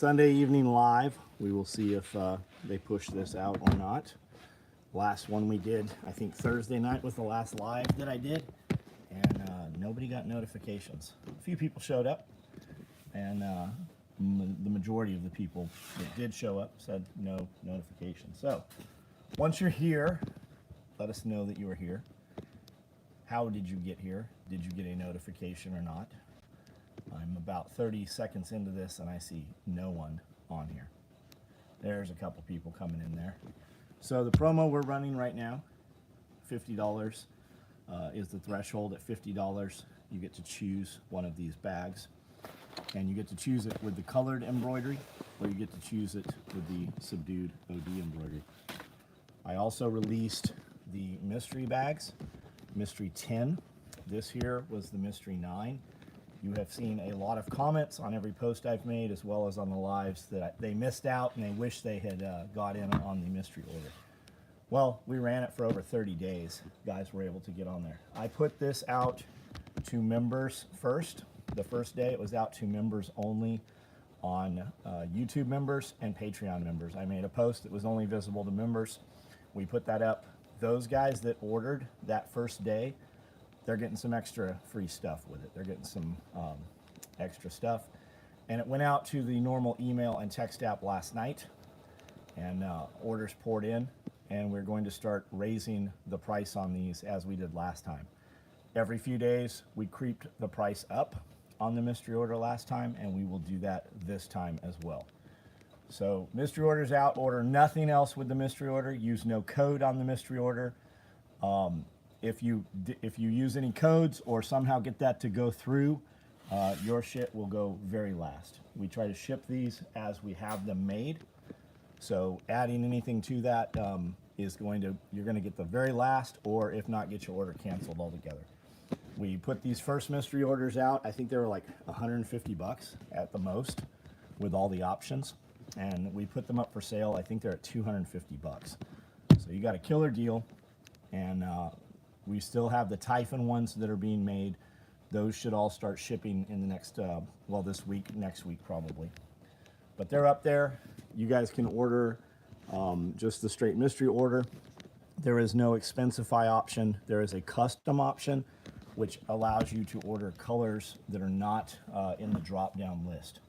Sunday evening live. We will see if they push this out or not. Last one we did, I think Thursday night was the last live that I did, and nobody got notifications. A few people showed up, and the majority of the people that did show up said no notification. So once you're here, let us know that you are here. How did you get here? Did you get a notification or not? I'm about 30 seconds into this and I see no one on here. There's a couple people coming in there. So the promo we're running right now, $50 is the threshold. At $50, you get to choose one of these bags. And you get to choose it with the colored embroidery, or you get to choose it with the subdued OD embroidery. I also released the mystery bags, mystery 10. This here was the mystery 9. You have seen a lot of comments on every post I've made, as well as on the lives, that they missed out and they wish they had got in on the mystery order. Well, we ran it for over 30 days. Guys were able to get on there. I put this out to members first. The first day it was out to members only on YouTube members and Patreon members. I made a post that was only visible to members. We put that up. Those guys that ordered that first day, they're getting some extra free stuff with it. They're getting some extra stuff. And it went out to the normal email and text app last night, and orders poured in, and we're going to start raising the price on these as we did last time. Every few days, we creeped the price up on the mystery order last time, and we will do that this time as well. So mystery order's out. Order nothing else with the mystery order. Use no code on the mystery order. If you use any codes or somehow get that to go through, your shit will go very last. We try to ship these as we have them made. So adding anything to that you're going to get the very last, or if not, get your order canceled altogether. We put these first mystery orders out. I think they were like 150 bucks at the most with all the options. And we put them up for sale. I think they're at 250 bucks. So you got a killer deal. And we still have the Typhon ones that are being made. Those should all start shipping in the next, well, this week, next week probably. But they're up there. You guys can order just the straight mystery order. There is no Expensify option. There is a custom option, which allows you to order colors that are not in the drop-down list.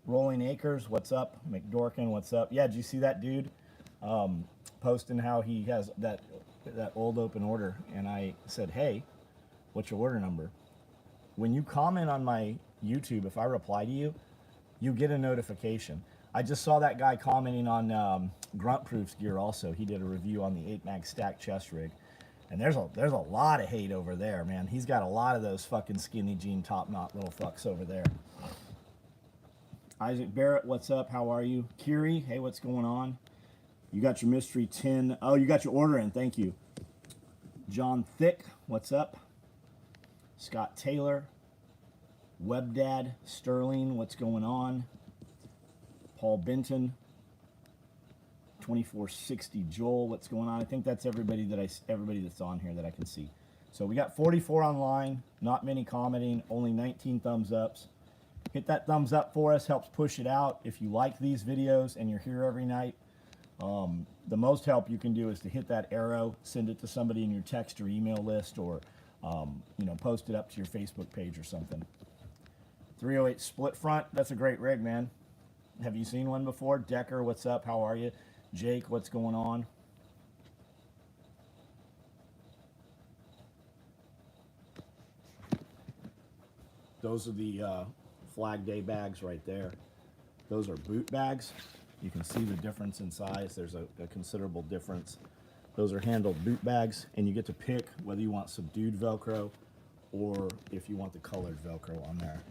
Rolling Acres, what's up? McDorkin, what's up? Yeah, did you see that dude posting how he has that old open order? And I said, hey, what's your order number? When you comment on my YouTube, if I reply to you, you get a notification. I just saw that guy commenting on Grunt Proof's gear also. He did a review on the 8-mag stack chest rig. And there's a lot of hate over there, man. He's got a lot of those fucking skinny jean top knot little fucks over there. Isaac Barrett, what's up? How are you? Kiri, hey, what's going on? You got your mystery 10. Oh, you got your order in. Thank you. John Thick, what's up? Scott Taylor. Webdad Sterling, what's going on? Paul Benton. 2460 Joel, what's going on? I think that's everybody that's on here that I can see. So we got 44 online, not many commenting, only 19 thumbs ups. Hit that thumbs up for us, helps push it out. If you like these videos and you're here every night, the most help you can do is to hit that arrow, send it to somebody in your text or email list, or post it up to your Facebook page or something. 308 split front, that's a great rig, man. Have you seen one before? Decker, what's up? How are you? Jake, what's going on? Those are the Flag Day bags right there. Those are boot bags. You can see the difference in size. There's a considerable difference. Those are handled boot bags, and you get to pick whether you want subdued Velcro or if you want the colored Velcro on there.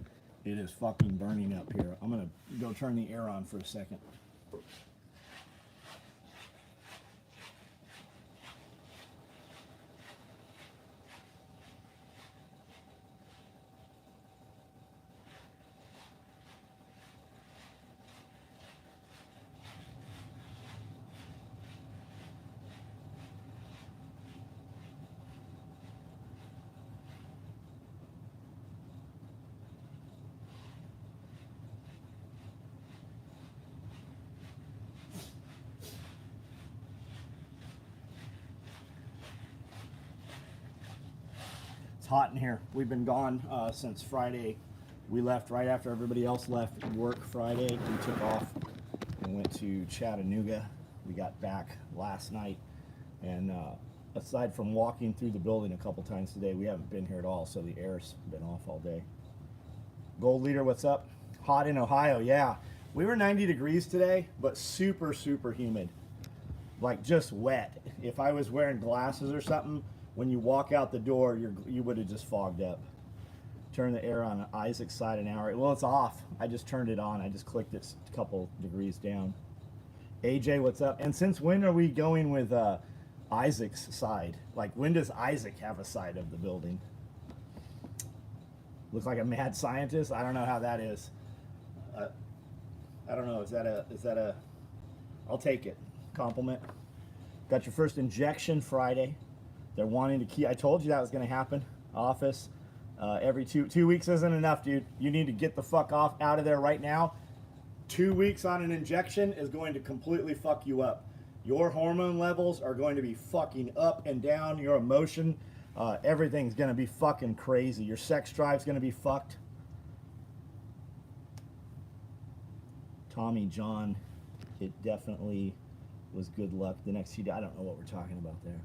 It is fucking burning up here. I'm gonna go turn the air on for a second. It's hot in here. We've been gone since Friday. We left right after everybody else left work Friday. We took off and went to Chattanooga. We got back last night. And aside from walking through the building a couple times today, we haven't been here at all. So the air's been off all day. Gold Leader, what's up? Hot in Ohio, yeah. We were 90 degrees today, but super, super humid. Like just wet. If I was wearing glasses or something, when you walk out the door, you would have just fogged up. Turn the air on Isaac's side an hour. Well, it's off. I just turned it on. I just clicked it a couple degrees down. AJ, what's up? And since when are we going with Isaac's side? Like, when does Isaac have a side of the building? Looks like a mad scientist. I don't know how that is. I don't know. Is that a? I'll take it. Compliment. Got your first injection Friday. They're wanting to keep. I told you that was going to happen. Office. Every 2 weeks isn't enough, dude. You need to get the fuck out of there right now. 2 weeks on an injection is going to completely fuck you up. Your hormone levels are going to be fucking up and down. Your emotion, everything's going to be fucking crazy. Your sex drive's going to be fucked. Tommy John, it definitely was good luck. The next few days, I don't know what we're talking about there.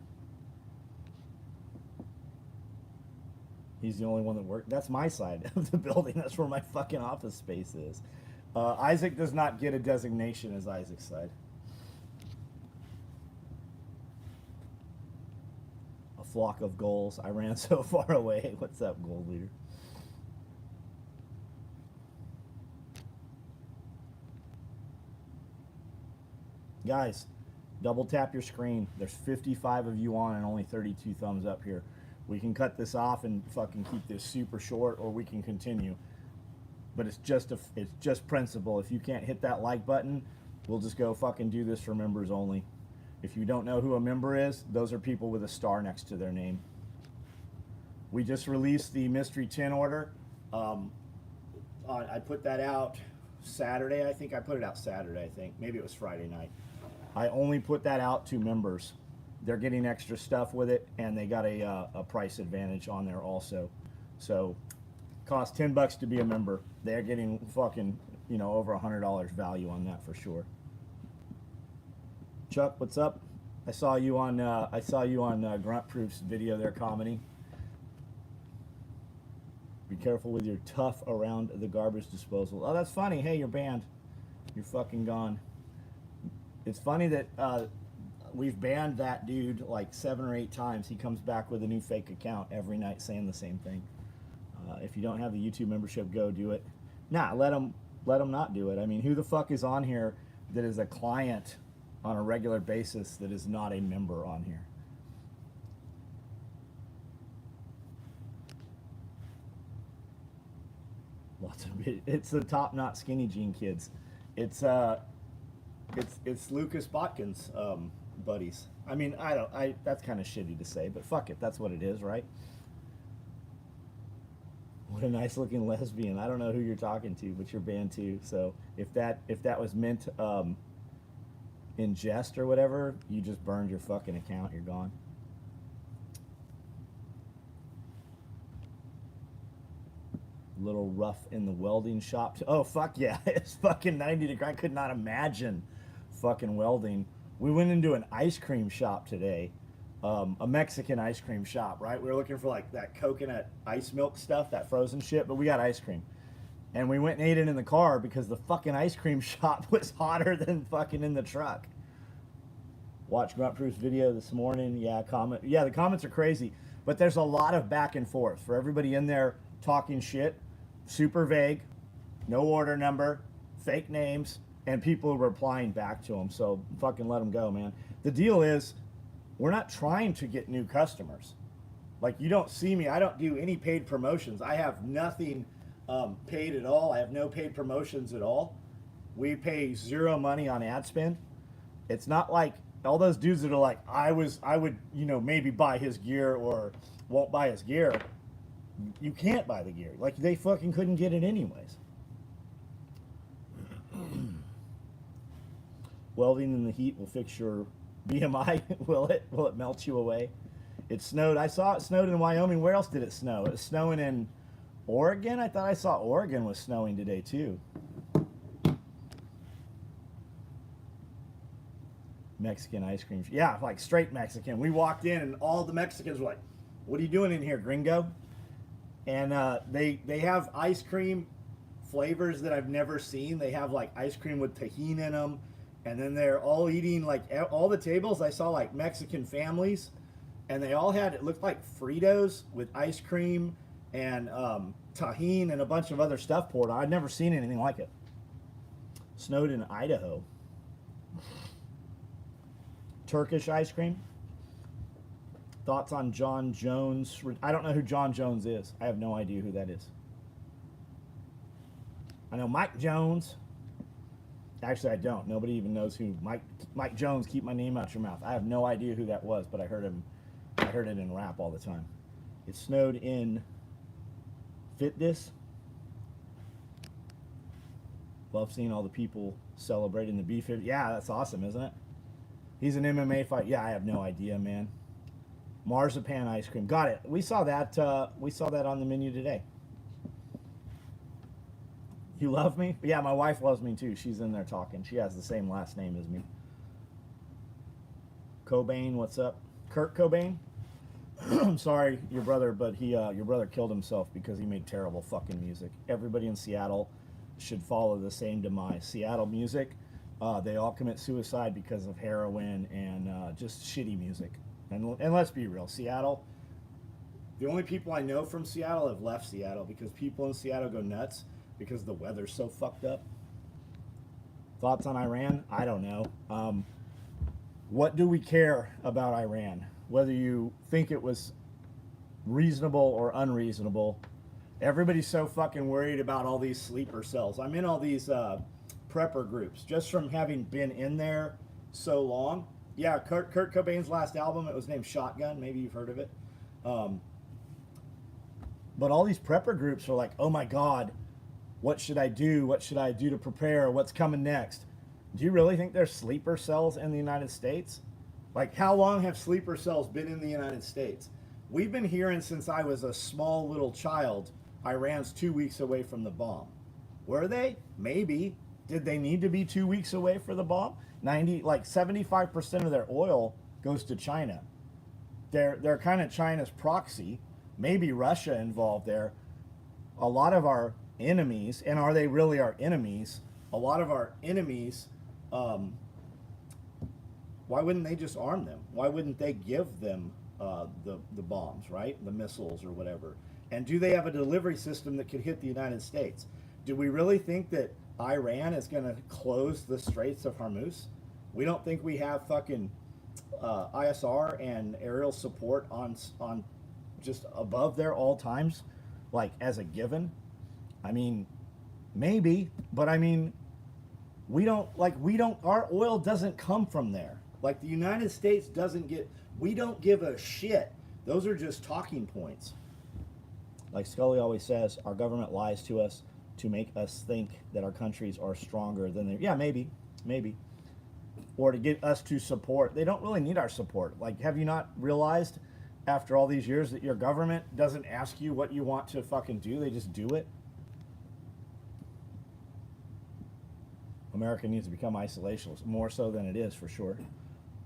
He's the only one that worked. That's my side of the building. That's where my fucking office space is. Isaac does not get a designation as Isaac's side. A flock of goals. I ran so far away. What's up, Gold Leader? Guys, double tap your screen. There's 55 of you on and only 32 thumbs up here. We can cut this off and fucking keep this super short, or we can continue. But it's just principle. If you can't hit that like button, we'll just go fucking do this for members only. If you don't know who a member is, those are people with a star next to their name. We just released the Mystery 10 order. I put that out Saturday, I think. I put it out Saturday, I think. Maybe it was Friday night. I only put that out to members. They're getting extra stuff with it, and they got a price advantage on there also. So, costs $10 to be a member. They're getting fucking, over $100 value on that for sure. Chuck, what's up? I saw you on Grunt Proof's video there commenting. Be careful with your tough around the garbage disposal. Oh, that's funny. Hey, you're banned. You're fucking gone. It's funny that we've banned that dude like 7 or 8 times. He comes back with a new fake account every night saying the same thing. If you don't have the YouTube membership, go do it. Nah, let him not do it. I mean, who the fuck is on here that is a client on a regular basis that is not a member on here? Lots of it. It's the top knot skinny jean kids. It's Lucas Botkin's buddies. I mean, that's kind of shitty to say, but fuck it, that's what it is, right? What a nice looking lesbian. I don't know who you're talking to, but you're banned too. So if that was meant in jest or whatever, you just burned your fucking account. You're gone. Little rough in the welding shop. Oh fuck yeah, it's fucking 90 degrees. I could not imagine fucking welding. We went into an ice cream shop today, a Mexican ice cream shop, right? We were looking for like that coconut ice milk stuff, that frozen shit, but we got ice cream. And we went and ate it in the car because the fucking ice cream shop was hotter than fucking in the truck. Watch Grunt Proof's video this morning. Yeah, the comments are crazy, but there's a lot of back and forth for everybody in there talking shit, super vague, no order number, fake names, and people replying back to them. So fucking let them go, man. The deal is, we're not trying to get new customers. Like, you don't see me. I don't do any paid promotions. I have nothing paid at all. I have no paid promotions at all. We pay zero money on ad spend. It's not like all those dudes that are like, I would, maybe buy his gear or won't buy his gear. You can't buy the gear. Like, they fucking couldn't get it anyways. Welding in the heat will fix your BMI. Will it melt you away? It snowed. I saw it snowed in Wyoming. Where else did it snow? It was snowing in Oregon. I thought I saw Oregon was snowing today too. Mexican ice cream. Yeah, like straight Mexican. We walked in and all the Mexicans were like, "What are you doing in here, gringo?" And they have ice cream flavors that I've never seen. They have like ice cream with tahini in them, and then they're all eating like all the tables. I saw like Mexican families, and they all had, it looked like Fritos with ice cream and tahini and a bunch of other stuff poured on. I'd never seen anything like it. Snowed in Idaho. Turkish ice cream. Thoughts on John Jones? I don't know who John Jones is. I have no idea who that is. I know Mike Jones. Actually, I don't. Nobody even knows who Mike Jones. Keep my name out your mouth. I have no idea who that was, but I heard him. I heard it in rap all the time. It snowed in Fitness. Love seeing all the people celebrating the B50. Yeah, that's awesome, isn't it? He's an MMA fight. Yeah, I have no idea, man. Marzipan ice cream. Got it. We saw that. We saw that on the menu today. You love me? Yeah, my wife loves me too. She's in there talking. She has the same last name as me. Cobain, what's up? Kurt Cobain? I'm sorry, your brother, but your brother killed himself because he made terrible fucking music. Everybody in Seattle should follow the same demise. Seattle music, they all commit suicide because of heroin and just shitty music. And let's be real, Seattle, the only people I know from Seattle have left Seattle because people in Seattle go nuts because the weather's so fucked up. Thoughts on Iran? I don't know. What do we care about Iran? Whether you think it was reasonable or unreasonable, everybody's so fucking worried about all these sleeper cells. I'm in all these prepper groups just from having been in there so long. Yeah, Kurt Cobain's last album, it was named Shotgun. Maybe you've heard of it. But all these prepper groups are like, oh my God, what should I do? What should I do to prepare? What's coming next? Do you really think there's sleeper cells in the United States? Like, how long have sleeper cells been in the United States? We've been hearing since I was a small little child, Iran's 2 weeks away from the bomb. Were they? Maybe. Did they need to be 2 weeks away for the bomb? 75% of their oil goes to China. They're kind of China's proxy. Maybe Russia involved there. A lot of our enemies, and are they really our enemies? A lot of our enemies, why wouldn't they just arm them? Why wouldn't they give them the bombs, right? The missiles or whatever. And do they have a delivery system that could hit the United States? Do we really think that Iran is going to close the Straits of Hormuz? We don't think we have fucking ISR and aerial support on just above there all times, like as a given? I mean, maybe, but I mean, our oil doesn't come from there. Like the United States we don't give a shit. Those are just talking points. Like Scully always says, our government lies to us to make us think that our countries are stronger than they. Yeah, maybe. Or to get us to support. They don't really need our support. Like, have you not realized after all these years that your government doesn't ask you what you want to fucking do? They just do it. America needs to become isolationist, more so than it is, for sure.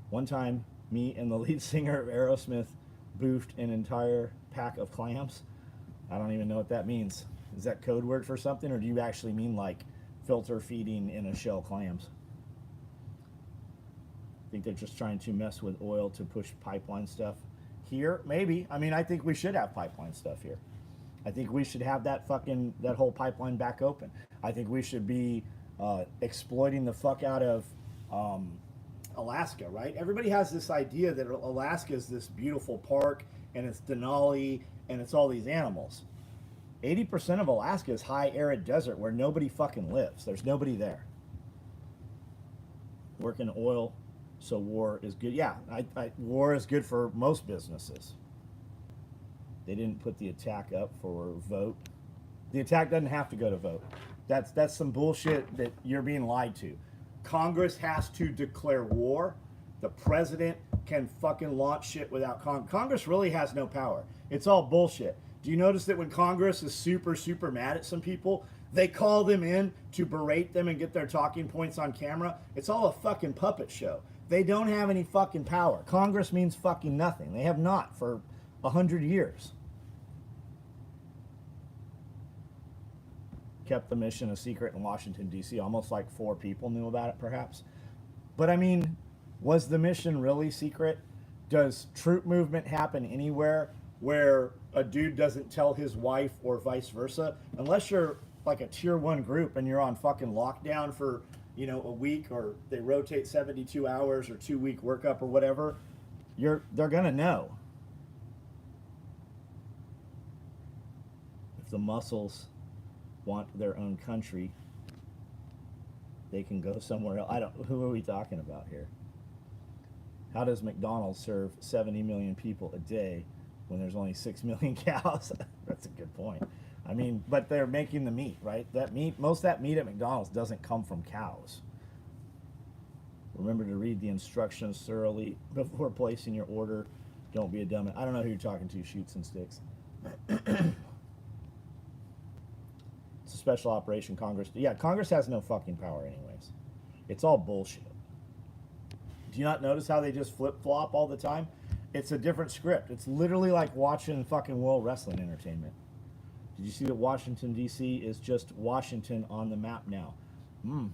One time, me and the lead singer of Aerosmith boofed an entire pack of clams. I don't even know what that means. Is that code word for something, or do you actually mean like filter feeding in a shell clams? I think they're just trying to mess with oil to push pipeline stuff here. Maybe. I mean, I think we should have pipeline stuff here. I think we should have that whole pipeline back open. I think we should be exploiting the fuck out of Alaska, right? Everybody has this idea that Alaska is this beautiful park and it's Denali and it's all these animals. 80% of Alaska is high arid desert where nobody fucking lives. There's nobody there. Working oil, so war is good. Yeah, war is good for most businesses. They didn't put the attack up for vote. The attack doesn't have to go to vote. That's some bullshit that you're being lied to. Congress has to declare war. The president can fucking launch shit without Congress. Congress really has no power. It's all bullshit. Do you notice that when Congress is super, super mad at some people, they call them in to berate them and get their talking points on camera? It's all a fucking puppet show. They don't have any fucking power. Congress means fucking nothing. They have not for 100 years. Kept the mission a secret in Washington, D.C. Almost like 4 people knew about it, perhaps. But I mean, was the mission really secret? Does troop movement happen anywhere where a dude doesn't tell his wife or vice versa? Unless you're like a tier 1 group and you're on fucking lockdown for, you know, a week, or they rotate 72 hours or 2-week workup or whatever, they're gonna know. If the muscles want their own country, they can go somewhere else. Who are we talking about here? How does McDonald's serve 70 million people a day when there's only 6 million cows? That's a good point. I mean, but they're making the meat, right? That meat, most of that meat at McDonald's doesn't come from cows. Remember to read the instructions thoroughly before placing your order. Don't be a dumb. I don't know who you're talking to, Shoots and Sticks. It's a special operation, Congress. Yeah, Congress has no fucking power anyways. It's all bullshit. Do you not notice how they just flip-flop all the time? It's a different script. It's literally like watching fucking World Wrestling Entertainment. Did you see that Washington, D.C. is just Washington on the map now? Can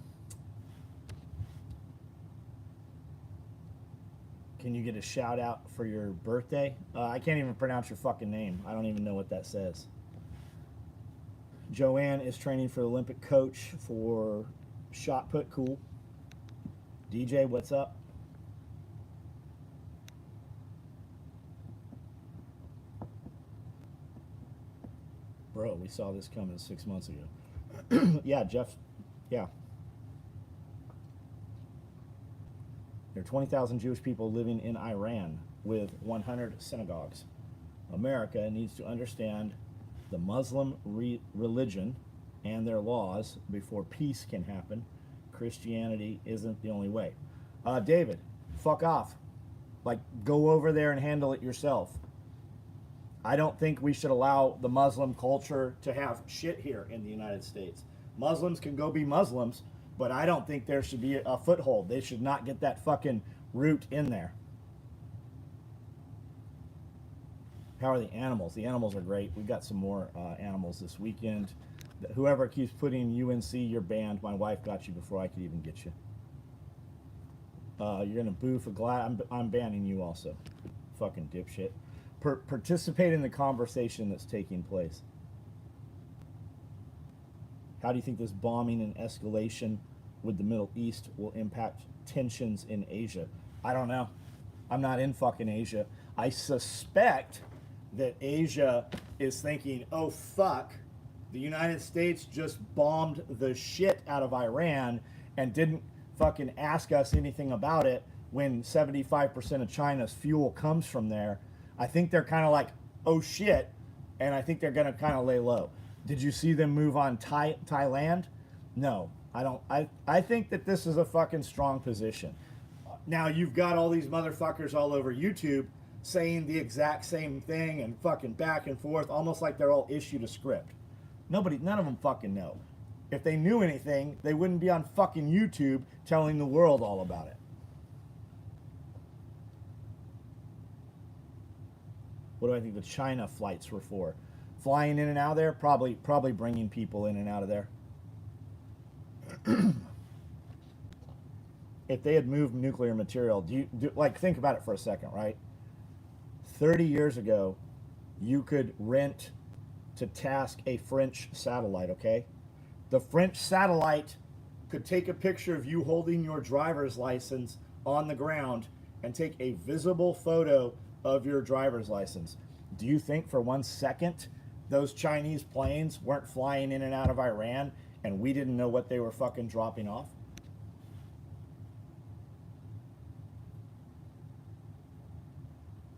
you get a shout out for your birthday? I can't even pronounce your fucking name. I don't even know what that says. Joanne is training for Olympic coach for shot put. Cool. DJ, what's up? Bro, we saw this coming 6 months ago. Yeah, Jeff. Yeah. There are 20,000 Jewish people living in Iran with 100 synagogues. America needs to understand the Muslim religion and their laws before peace can happen. Christianity isn't the only way. David, fuck off. Like, go over there and handle it yourself. I don't think we should allow the Muslim culture to have shit here in the United States. Muslims can go be Muslims, but I don't think there should be a foothold. They should not get that fucking root in there. How are the animals? The animals are great. We got some more animals this weekend. Whoever keeps putting UNC, you're banned. My wife got you before I could even get you. You're gonna boo for glad. I'm banning you also. Fucking dipshit. Participate in the conversation that's taking place. How do you think this bombing and escalation with the Middle East will impact tensions in Asia? I don't know. I'm not in fucking Asia. I suspect that Asia is thinking, oh fuck, the United States just bombed the shit out of Iran and didn't fucking ask us anything about it when 75% of China's fuel comes from there. I think they're kind of like, oh shit, and I think they're going to kind of lay low. Did you see them move on Thailand? No, I don't. I think that this is a fucking strong position. Now you've got all these motherfuckers all over YouTube saying the exact same thing and fucking back and forth, almost like they're all issued a script. None of them fucking know. If they knew anything, they wouldn't be on fucking YouTube telling the world all about it. What do I think the China flights were for? Flying in and out of there? Probably bringing people in and out of there. If they had moved nuclear material, like, think about it for a second, right? 30 years ago, you could rent to task a French satellite, okay? The French satellite could take a picture of you holding your driver's license on the ground and take a visible photo of your driver's license. Do you think for 1 second those Chinese planes weren't flying in and out of Iran and we didn't know what they were fucking dropping off?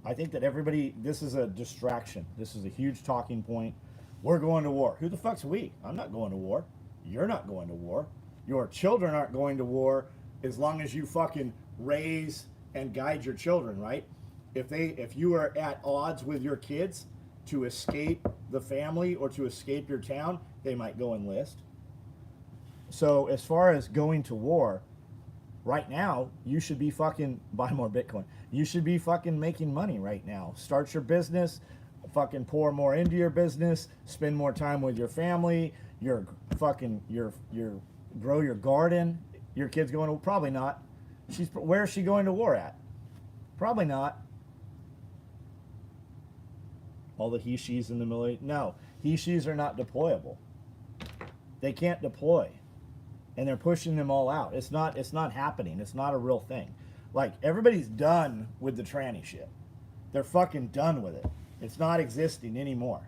I think that everybody, this is a distraction. This is a huge talking point. We're going to war. Who the fuck's we? I'm not going to war. You're not going to war. Your children aren't going to war as long as you fucking raise and guide your children, right? If you are at odds with your kids to escape the family or to escape your town, they might go enlist. So as far as going to war, right now, you should be fucking buy more Bitcoin. You should be fucking making money right now. Start your business, fucking pour more into your business, spend more time with your family, your fucking your grow your garden. Your kid's going to probably not. Where's she going to war at? Probably not. All the he she's in the military. No, he she's are not deployable. They can't deploy. And they're pushing them all out. It's not happening. It's not a real thing. Like, everybody's done with the tranny shit. They're fucking done with it. It's not existing anymore.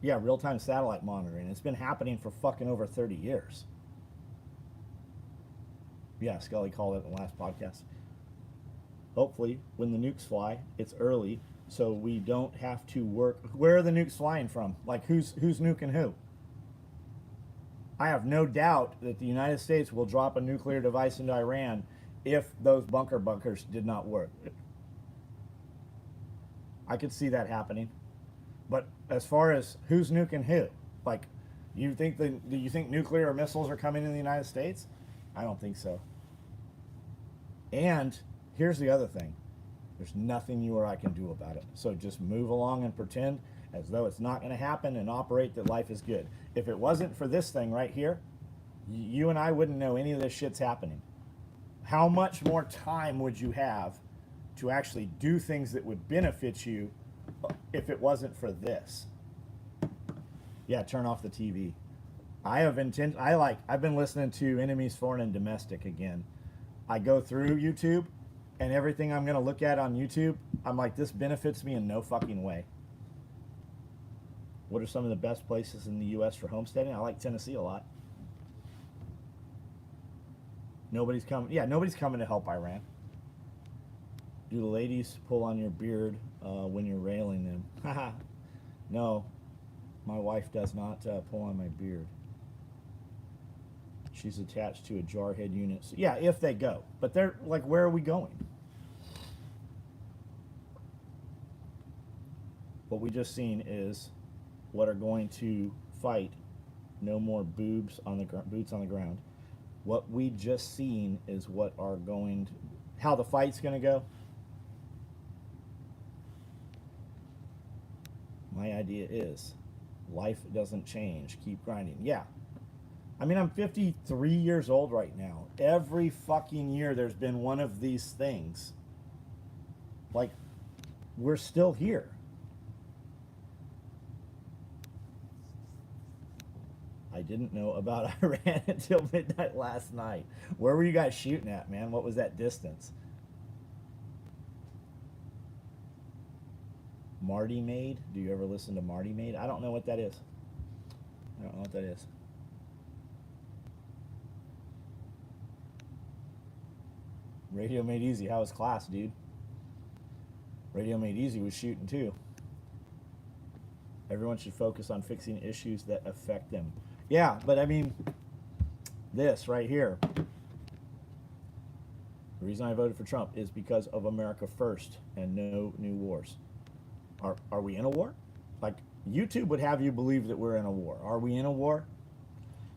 Yeah, real-time satellite monitoring. It's been happening for fucking over 30 years. Yeah, Scully called it in the last podcast. Hopefully, when the nukes fly, it's early, so we don't have to work. Where are the nukes flying from? Like, who's nuking who? I have no doubt that the United States will drop a nuclear device into Iran if those bunkers did not work. I could see that happening. But as far as who's nuking who, like, do you think nuclear missiles are coming in the United States? I don't think so. And here's the other thing. There's nothing you or I can do about it. So just move along and pretend as though it's not going to happen and operate that life is good. If it wasn't for this thing right here, you and I wouldn't know any of this shit's happening. How much more time would you have to actually do things that would benefit you if it wasn't for this? Yeah, turn off the TV. I've been listening to Enemies Foreign and Domestic again. I go through YouTube, and everything I'm going to look at on YouTube, I'm like, this benefits me in no fucking way. What are some of the best places in the U.S. for homesteading? I like Tennessee a lot. Nobody's coming to help Iran. Do the ladies pull on your beard when you're railing them? Haha. No, my wife does not pull on my beard. She's attached to a jarhead unit. So, yeah, if they go. But they're like, where are we going? What we just seen is what are going to fight. No more boots on the ground. What we just seen is what are going to, how the fight's going to go. My idea is life doesn't change. Keep grinding. Yeah. I mean, I'm 53 years old right now. Every fucking year there's been one of these things. Like, we're still here. I didn't know about Iran until midnight last night. Where were you guys shooting at, man? What was that distance? Marty Maid? Do you ever listen to Marty Maid? I don't know what that is. I don't know what that is. Radio Made Easy. How was class, dude? Radio Made Easy was shooting too. Everyone should focus on fixing issues that affect them. Yeah, but I mean, this right here. The reason I voted for Trump is because of America first and no new wars. Are we in a war? Like, YouTube would have you believe that we're in a war. Are we in a war?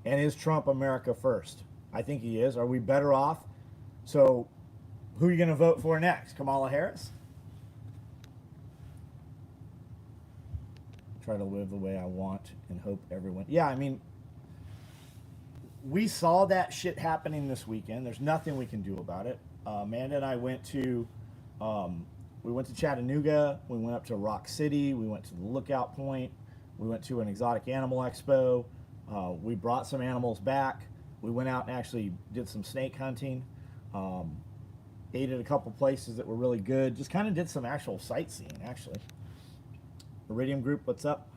And is Trump America first? I think he is. Are we better off? So, who are you going to vote for next? Kamala Harris? Try to live the way I want and hope everyone... Yeah, I mean, we saw that shit happening this weekend. There's nothing we can do about it. Amanda and I went to Chattanooga. We went up to Rock City. We went to the Lookout Point. We went to an exotic animal expo. We brought some animals back. We went out and actually did some snake hunting. Ate at a couple places that were really good. Just kind of did some actual sightseeing, actually. Iridium Group, what's up?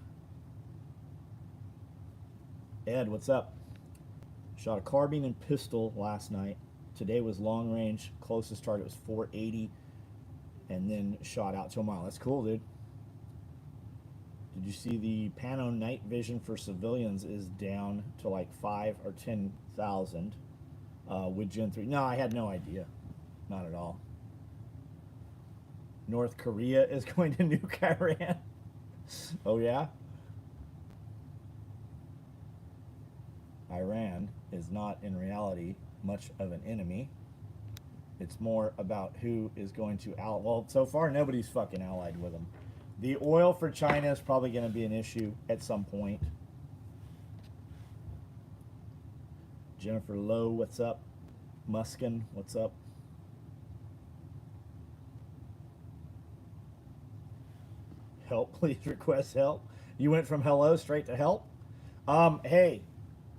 Ed, what's up? Shot a carbine and pistol last night. Today was long range. Closest target was 480. And then shot out to a mile. That's cool, dude. Did you see the Pano night vision for civilians is down to like 5 or 10,000? with Gen 3. No, I had no idea. Not at all. North Korea is going to nuke Iran. Oh, yeah? Iran is not in reality much of an enemy. It's more about who is going to well, so far nobody's fucking allied with them. The oil for China is probably going to be an issue at some point. Jennifer Lowe, what's up? Muskin, what's up? Help, please request help. You went from hello straight to help. Hey,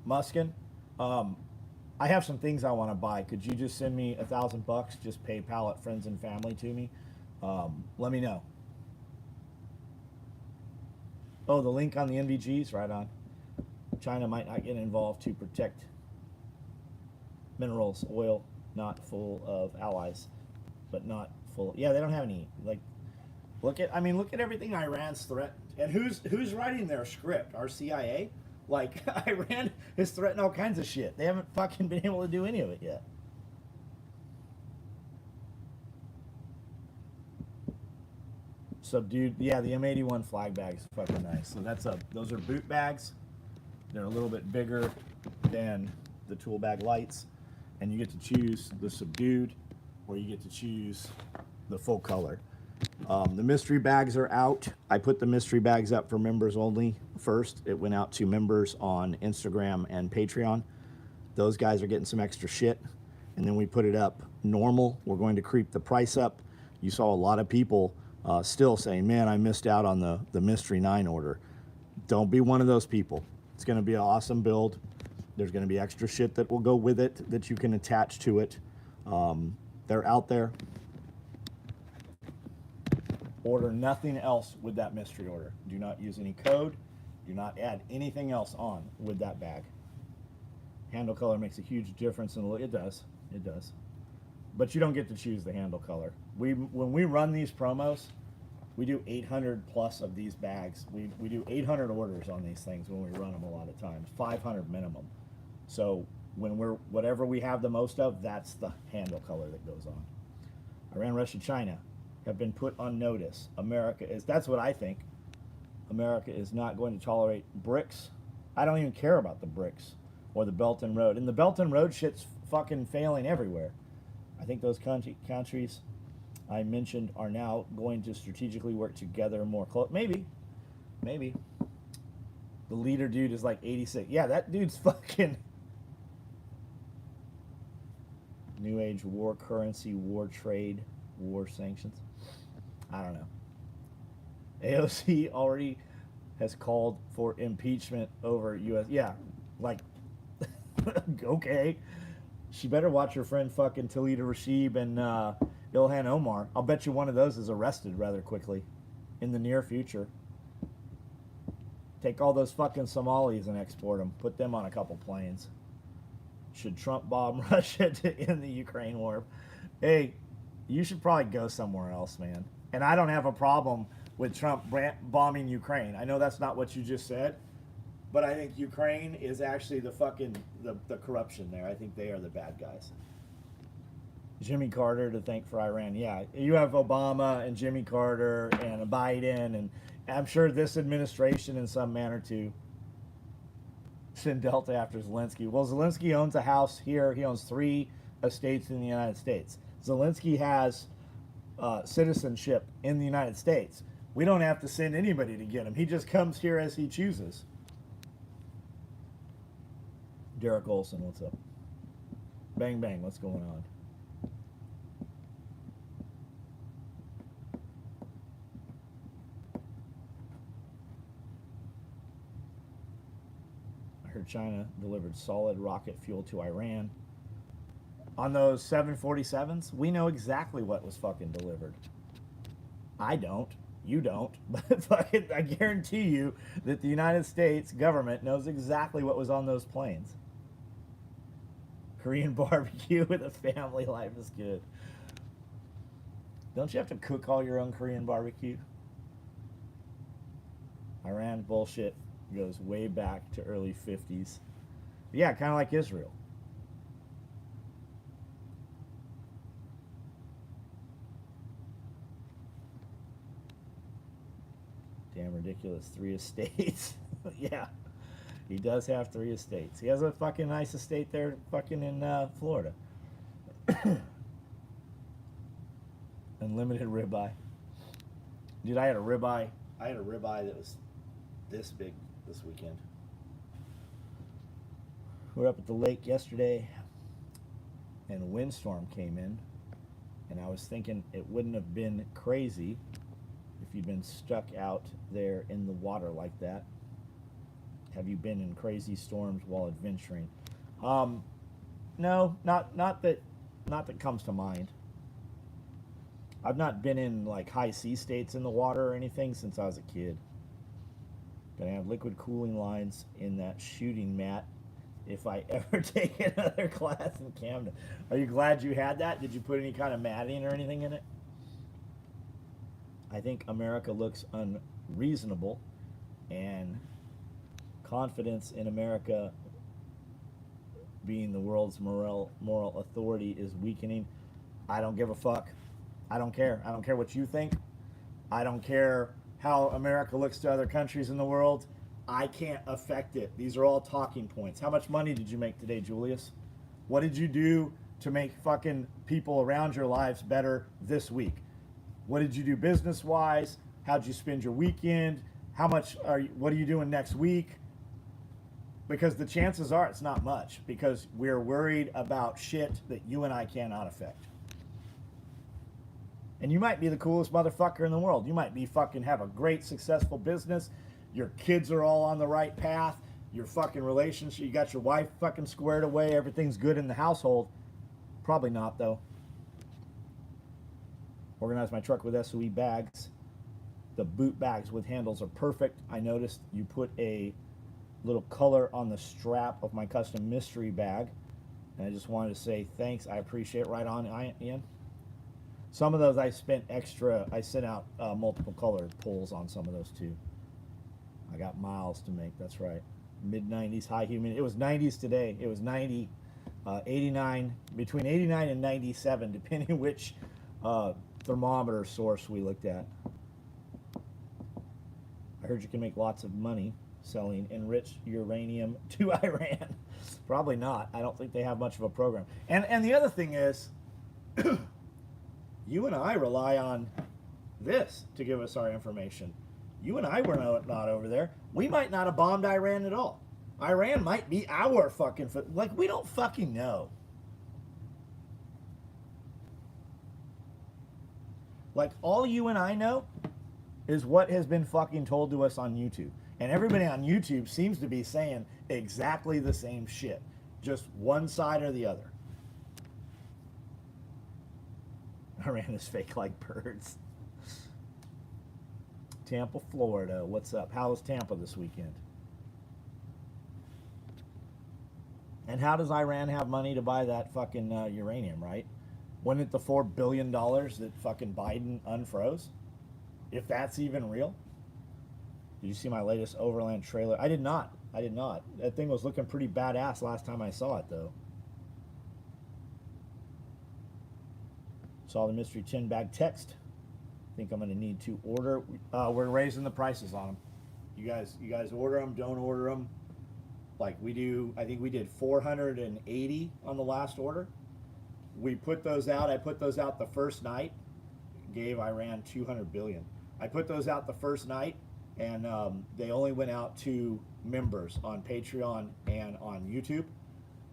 Muskin, I have some things I want to buy. Could you just send me $1,000? Just PayPal at friends and family to me. Let me know. Oh, the link on the NVGs, right on. China might not get involved to protect minerals, oil, not full of allies, but not full. Yeah, they don't have any. Like, look at everything Iran's threat. And who's writing their script? Our CIA? Like, Iran is threatening all kinds of shit. They haven't fucking been able to do any of it yet. Subdued. Yeah, the M81 flag bag is fucking nice. So those are boot bags. They're a little bit bigger than the tool bag lights. And you get to choose the subdued, or you get to choose the full color. The mystery bags are out. I put the mystery bags up for members only first. It went out to members on Instagram and Patreon. Those guys are getting some extra shit. And then we put it up normal. We're going to creep the price up. You saw a lot of people still saying, man, I missed out on the Mystery 9 order. Don't be one of those people. It's going to be an awesome build. There's going to be extra shit that will go with it that you can attach to it. They're out there. Order nothing else with that mystery order. Do not use any code. Do not add anything else on with that bag. Handle color makes a huge difference in the look. It does. It does. But you don't get to choose the handle color. When we run these promos, we do 800 plus of these bags. We do 800 orders on these things when we run them a lot of times. 500 minimum. So when whatever we have the most of, that's the handle color that goes on. Iran, Russia, China have been put on notice. That's what I think. America is not going to tolerate BRICS. I don't even care about the BRICS or the Belt and Road. And the Belt and Road shit's fucking failing everywhere. I think those countries I mentioned are now going to strategically work together more close. Maybe. The leader dude is like 86. Yeah, that dude's fucking New Age war currency, war trade, war sanctions. I don't know. AOC already has called for impeachment over U.S. Yeah, like, okay. She better watch her friend fucking Talita Rashid and Ilhan Omar. I'll bet you one of those is arrested rather quickly in the near future. Take all those fucking Somalis and export them. Put them on a couple planes. Should Trump bomb Russia to end the Ukraine war? Hey, you should probably go somewhere else, man. And I don't have a problem with Trump bombing Ukraine. I know that's not what you just said, but I think Ukraine is actually the fucking the corruption there. I think they are the bad guys. Jimmy Carter to thank for Iran. Yeah, you have Obama and Jimmy Carter and Biden, and I'm sure this administration in some manner too. Send Delta after Zelensky. Well, Zelensky owns a house here. He owns 3 estates in the United States. Zelensky has citizenship in the United States. We don't have to send anybody to get him. He just comes here as he chooses. Derek Olson, what's up? Bang, bang, what's going on? I heard China delivered solid rocket fuel to Iran. On those 747s, we know exactly what was fucking delivered. I don't. You don't. But fucking, I guarantee you that the United States government knows exactly what was on those planes. Korean barbecue with a family life is good. Don't you have to cook all your own Korean barbecue? Iran bullshit goes way back to early 50s. Yeah, kind of like Israel. Damn ridiculous. 3 estates. Yeah. He does have 3 estates. He has a fucking nice estate there fucking in Florida. Unlimited ribeye. Dude, I had a ribeye that was this big this weekend. We were up at the lake yesterday, and a windstorm came in, and I was thinking it wouldn't have been crazy if you'd been stuck out there in the water like that. Have you been in crazy storms while adventuring? No, not that comes to mind. I've not been in like high sea states in the water or anything since I was a kid. Gonna have liquid cooling lines in that shooting mat if I ever take another class in Camden. Are you glad you had that? Did you put any kind of matting or anything in it? I think America looks unreasonable, and confidence in America being the world's moral authority is weakening. I don't give a fuck. I don't care. I don't care what you think. I don't care how America looks to other countries in the world. I can't affect it. These are all talking points. How much money did you make today, Julius? What did you do to make fucking people around your lives better this week? What did you do business-wise? How'd you spend your weekend? What are you doing next week? Because the chances are it's not much, because we're worried about shit that you and I cannot affect. And you might be the coolest motherfucker in the world. You might be fucking have a great successful business. Your kids are all on the right path. Your fucking relationship, you got your wife fucking squared away. Everything's good in the household. Probably not, though. Organized my truck with SOE bags. The boot bags with handles are perfect. I noticed you put a little color on the strap of my custom mystery bag. And I just wanted to say thanks. I appreciate it. Right on, Ian. Some of those I spent extra. I sent out multiple colored pulls on some of those too. I got miles to make. That's right. Mid-90s, high humidity. It was 90s today. It was 90, 89, between 89 and 97, depending which thermometer source we looked at. I heard you can make lots of money selling enriched uranium to Iran. Probably not. I don't think they have much of a program. And the other thing is, you and I rely on this to give us our information. You and I were not over there. We might not have bombed Iran at all. Iran might be our fucking... Like, we don't fucking know. Like, all you and I know is what has been fucking told to us on YouTube. And everybody on YouTube seems to be saying exactly the same shit. Just one side or the other. Iran is fake like birds. Tampa, Florida. What's up? How was Tampa this weekend? And how does Iran have money to buy that fucking uranium, right? Wasn't it the $4 billion that fucking Biden unfroze? If that's even real? Did you see my latest Overland trailer? I did not. That thing was looking pretty badass last time I saw it, though. Saw the mystery 10-bag text. Think I'm going to need to order. We're raising the prices on them. You guys order them, don't order them. Like we do, I think we did 480 on the last order. We put those out. I put those out the first night. Gave Iran 200 billion. I put those out the first night, and they only went out to members on Patreon and on YouTube.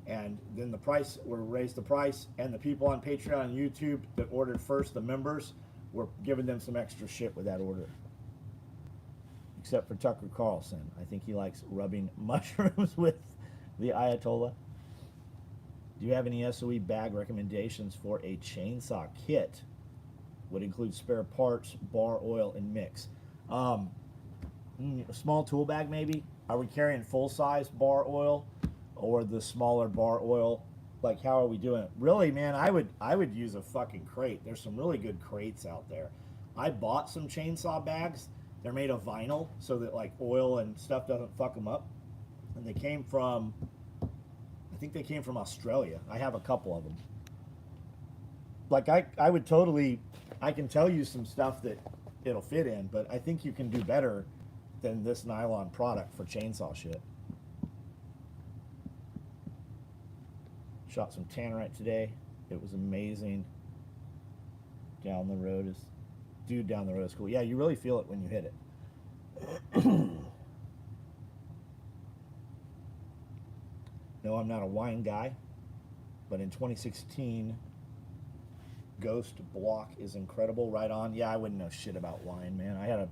And then the price, we raised the price, and the people on Patreon and YouTube that ordered first, the members, we're giving them some extra shit with that order. Except for Tucker Carlson. I think he likes rubbing mushrooms with the Ayatollah. Do you have any SOE bag recommendations for a chainsaw kit? Would include spare parts, bar oil, and mix. A small tool bag maybe? Are we carrying full-size bar oil or the smaller bar oil? Like, how are we doing it? Really, man, I would use a fucking crate. There's some really good crates out there. I bought some chainsaw bags. They're made of vinyl so that like oil and stuff doesn't fuck them up. And they came from, I think they came from Australia. I have a couple of them. Like I would totally, I can tell you some stuff that it'll fit in, but I think you can do better than this nylon product for chainsaw shit. Shot some tannerite today. It was amazing. Down the road is, dude, down the road is cool. Yeah, you really feel it when you hit it. No, I'm not a wine guy, but in 2016, Ghost Block is incredible. Right on. Yeah, I wouldn't know shit about wine, man. I had a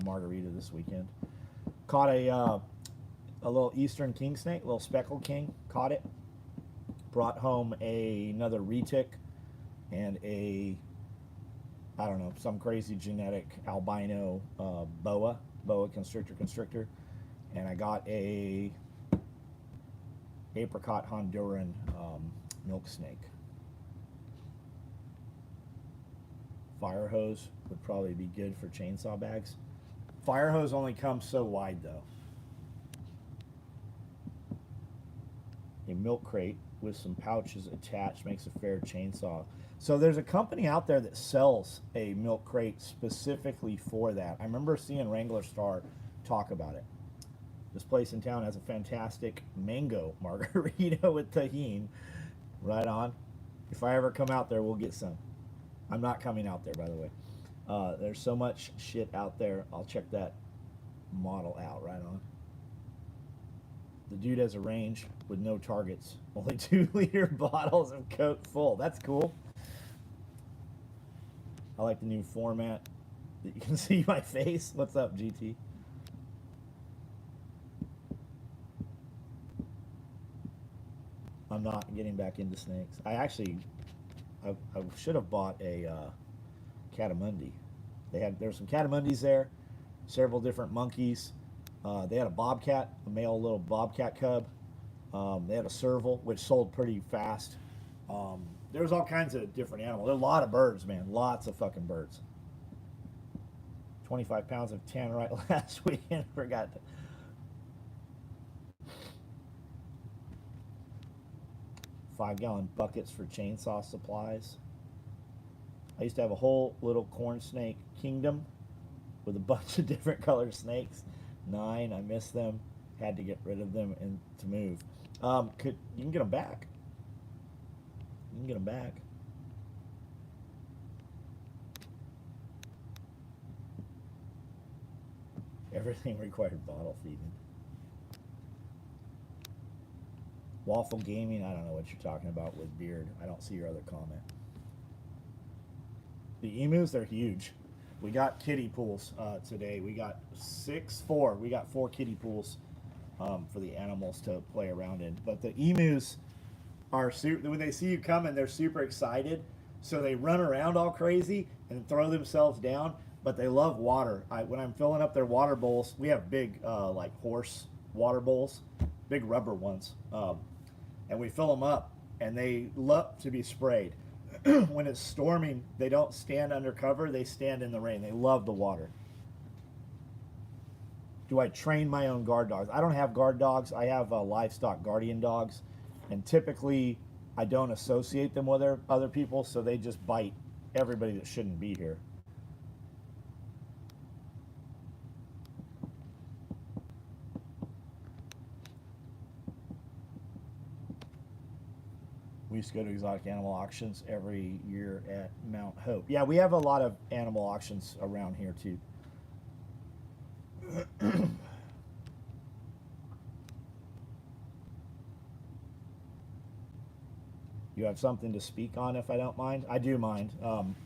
margarita this weekend. Caught a little Eastern king snake, a little speckled king. Caught it. Brought home another retic and I don't know, some crazy genetic albino boa constrictor, and I got a apricot Honduran milk snake. Fire hose would probably be good for chainsaw bags. Fire hose only comes so wide though. A milk crate with some pouches attached makes a fair chainsaw. So there's a company out there that sells a milk crate specifically for that. I remember seeing Wrangler Star talk about it. This place in town has a fantastic mango margarita with tahini. Right on. If I ever come out there, we'll get some. I'm not coming out there, by the way. There's so much shit out there. I'll check that model out. Right on. The dude has a range with no targets. Only 2-liter bottles of Coke full. That's cool. I like the new format that you can see my face. What's up, GT? I'm not getting back into snakes. I should have bought a Catamundi. There's some Catamundis there, several different monkeys. They had a bobcat, a male little bobcat cub. They had a serval, which sold pretty fast. There's all kinds of different animals. There's a lot of birds, man. Lots of fucking birds. 25 pounds of tannerite last weekend. Forgot to. Five-gallon buckets for chainsaw supplies. I used to have a whole little corn snake kingdom with a bunch of different colored snakes. 9, I miss them. Had to get rid of them and to move. You can get them back. You can get them back. Everything required bottle feeding. Waffle Gaming, I don't know what you're talking about with beard. I don't see your other comment. The emus, they're huge. We got kiddie pools today. We got 4. We got 4 kiddie pools for the animals to play around in. But the emus are when they see you coming, they're super excited. So they run around all crazy and throw themselves down. But they love water. When I'm filling up their water bowls, we have big like horse water bowls, big rubber ones. And we fill them up, and they love to be sprayed. When it's storming, they don't stand under cover, they stand in the rain. They love the water. Do I train my own guard dogs? I don't have guard dogs. I have livestock guardian dogs, and typically I don't associate them with other people, so they just bite everybody that shouldn't be here. We used to go to exotic animal auctions every year at Mount Hope. Yeah, we have a lot of animal auctions around here too. You have something to speak on, if I don't mind? I do mind.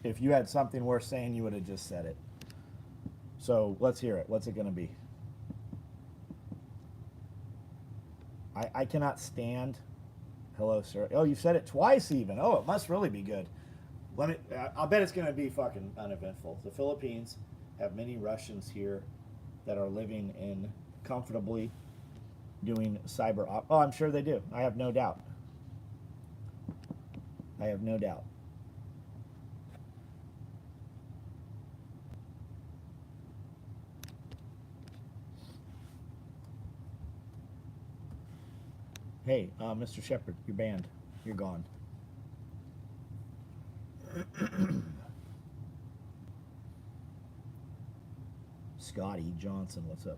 If you had something worth saying, you would have just said it. So let's hear it. What's it going to be? I cannot stand... Hello, sir. Oh, you've said it twice even. Oh, it must really be good. I'll bet it's going to be fucking uneventful. The Philippines have many Russians here that are living in comfortably doing cyber oh, I'm sure they do. I have no doubt. I have no doubt. Hey, Mr. Shepard, you're banned. You're gone. Scotty Johnson, what's up?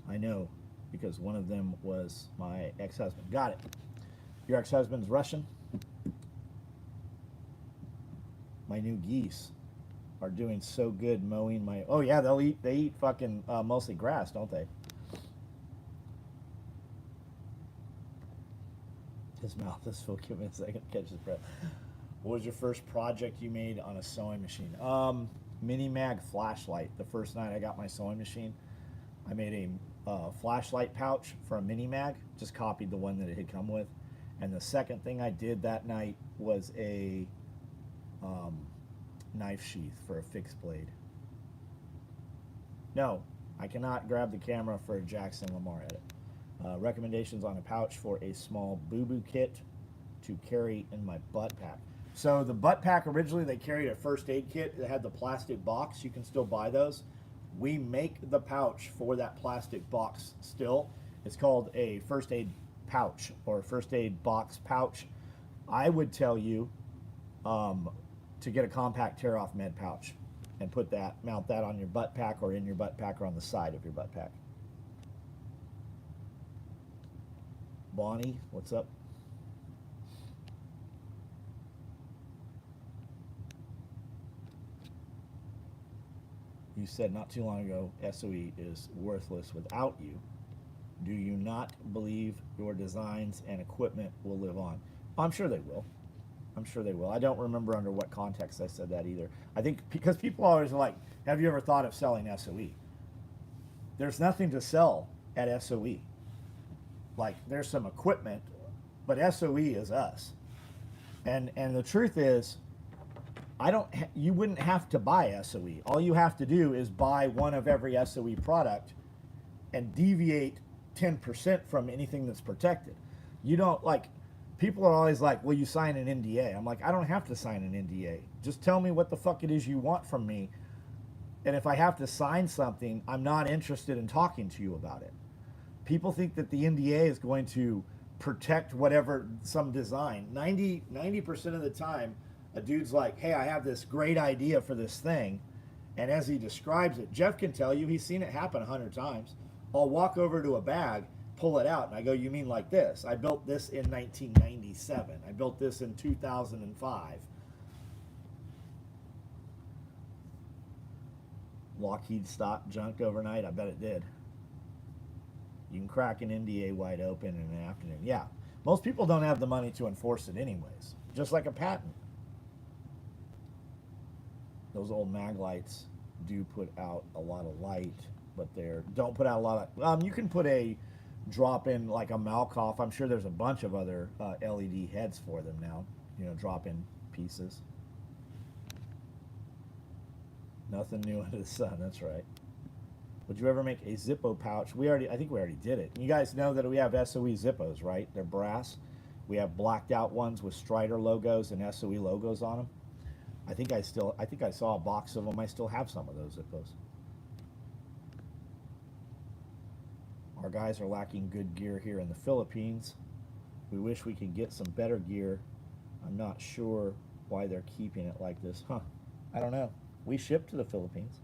I know, because one of them was my ex-husband. Got it. Your ex-husband's Russian? My new geese are doing so good mowing my... Oh yeah, they eat fucking mostly grass, don't they? His mouth is full. Give me a second to catch his breath. What was your first project you made on a sewing machine? Mini mag flashlight. The first night I got my sewing machine, I made a flashlight pouch for a mini mag. Just copied the one that it had come with. And the second thing I did that night was a knife sheath for a fixed blade. No, I cannot grab the camera for a Jackson Lamar edit. Recommendations on a pouch for a small boo-boo kit to carry in my butt pack. So the butt pack, originally they carried a first aid kit that had the plastic box. You can still buy those. We make the pouch for that plastic box still. It's called a first aid pouch or first aid box pouch. I would tell you to get a compact tear-off med pouch and mount that on your butt pack or in your butt pack or on the side of your butt pack. Bonnie, what's up? You said not too long ago SOE is worthless without you. Do you not believe your designs and equipment will live on? I'm sure they will. I'm sure they will. I don't remember under what context I said that either. I think because people always are like, have you ever thought of selling SOE? There's nothing to sell at SOE. Like, there's some equipment, but SOE is us. And the truth is, you wouldn't have to buy SOE. All you have to do is buy one of every SOE product and deviate 10% from anything that's protected. You don't, like, people are always like, will you sign an NDA? I'm like, I don't have to sign an NDA. Just tell me what the fuck it is you want from me. And if I have to sign something, I'm not interested in talking to you about it. People think that the NDA is going to protect whatever, some design. 90% of the time, a dude's like, hey, I have this great idea for this thing. And as he describes it, Jeff can tell you, he's seen it happen 100 times. I'll walk over to a bag, pull it out, and I go, you mean like this? I built this in 1997. I built this in 2005. Lockheed stopped junk overnight? I bet it did. You can crack an NDA wide open in an afternoon. Yeah, most people don't have the money to enforce it anyways, just like a patent. Those old mag lights do put out a lot of light, but don't put out a lot of... you can put a drop-in, like a Malkoff. I'm sure there's a bunch of other LED heads for them now, drop-in pieces. Nothing new under the sun, that's right. Would you ever make a Zippo pouch? I think we already did it. You guys know that we have SOE Zippos, right? They're brass. We have blacked out ones with Strider logos and SOE logos on them. I think I saw a box of them. I still have some of those Zippos. Our guys are lacking good gear here in the Philippines. We wish we could get some better gear. I'm not sure why they're keeping it like this. I don't know. We ship to the Philippines.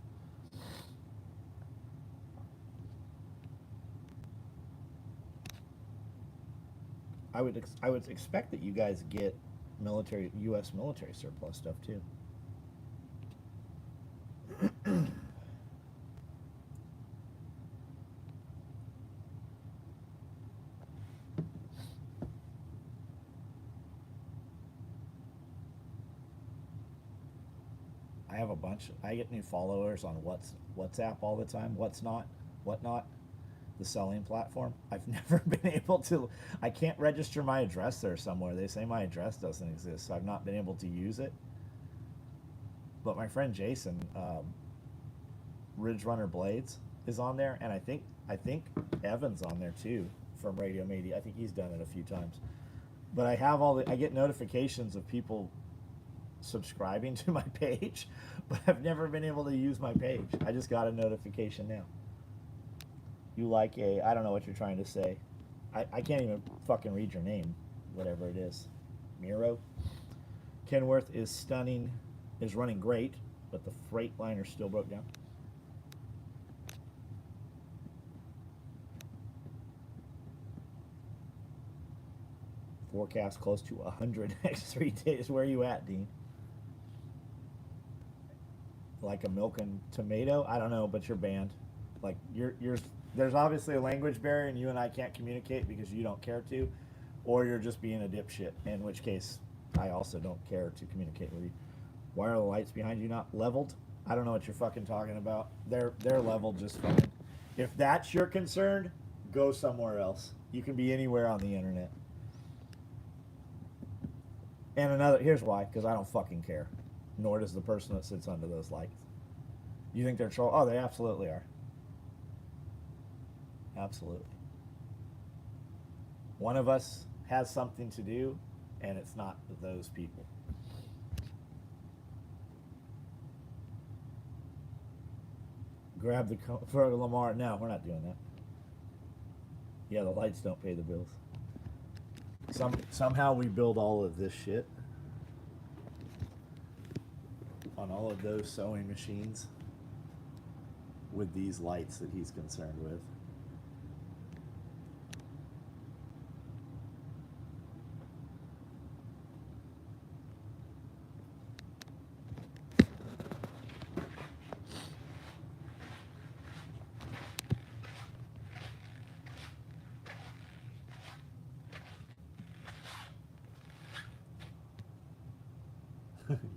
I would expect that you guys get U.S. military surplus stuff too. I have a bunch. I get new followers on WhatsApp all the time. Whatnot, the selling platform. I've never been able to. I can't register my address there somewhere. They say my address doesn't exist, so I've not been able to use it. But my friend Jason, Ridge Runner Blades, is on there, and I think Evan's on there too from Radio Media. I think he's done it a few times. But I get notifications of people subscribing to my page, but I've never been able to use my page. I just got a notification now. You like I don't know what you're trying to say. I can't even fucking read your name, whatever it is. Miro? Kenworth is running great, but the Freightliner still broke down. Forecast close to 100 next 3 days. Where are you at, Dean? Like a milk and tomato? I don't know, but you're banned. Like you're there's obviously a language barrier, and you and I can't communicate because you don't care to, or you're just being a dipshit. In which case, I also don't care to communicate with you. Why are the lights behind you not leveled? I don't know what you're fucking talking about. They're leveled just fine. If that's your concern, go somewhere else. You can be anywhere on the internet. And another, here's why, because I don't fucking care. Nor does the person that sits under those lights. You think they're troll? Oh, they absolutely are. Absolutely. One of us has something to do, and it's not those people. Grab the for Lamar. No, we're not doing that. Yeah, the lights don't pay the bills. Somehow we build all of this shit on all of those sewing machines with these lights that he's concerned with.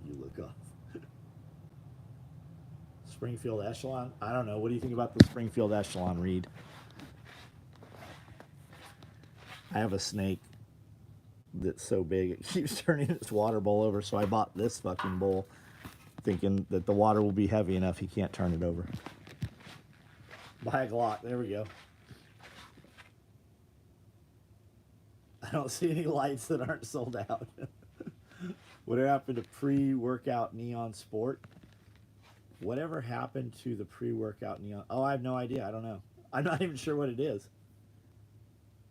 You look off. Springfield Echelon? I don't know. What do you think about the Springfield Echelon, Reed? I have a snake that's so big it keeps turning its water bowl over, so I bought this fucking bowl thinking that the water will be heavy enough he can't turn it over. Buy a Glock. There we go. I don't see any lights that aren't sold out. Whatever happened to pre-workout Neon Sport? Whatever happened to the pre-workout Neon? Oh, I have no idea. I don't know. I'm not even sure what it is.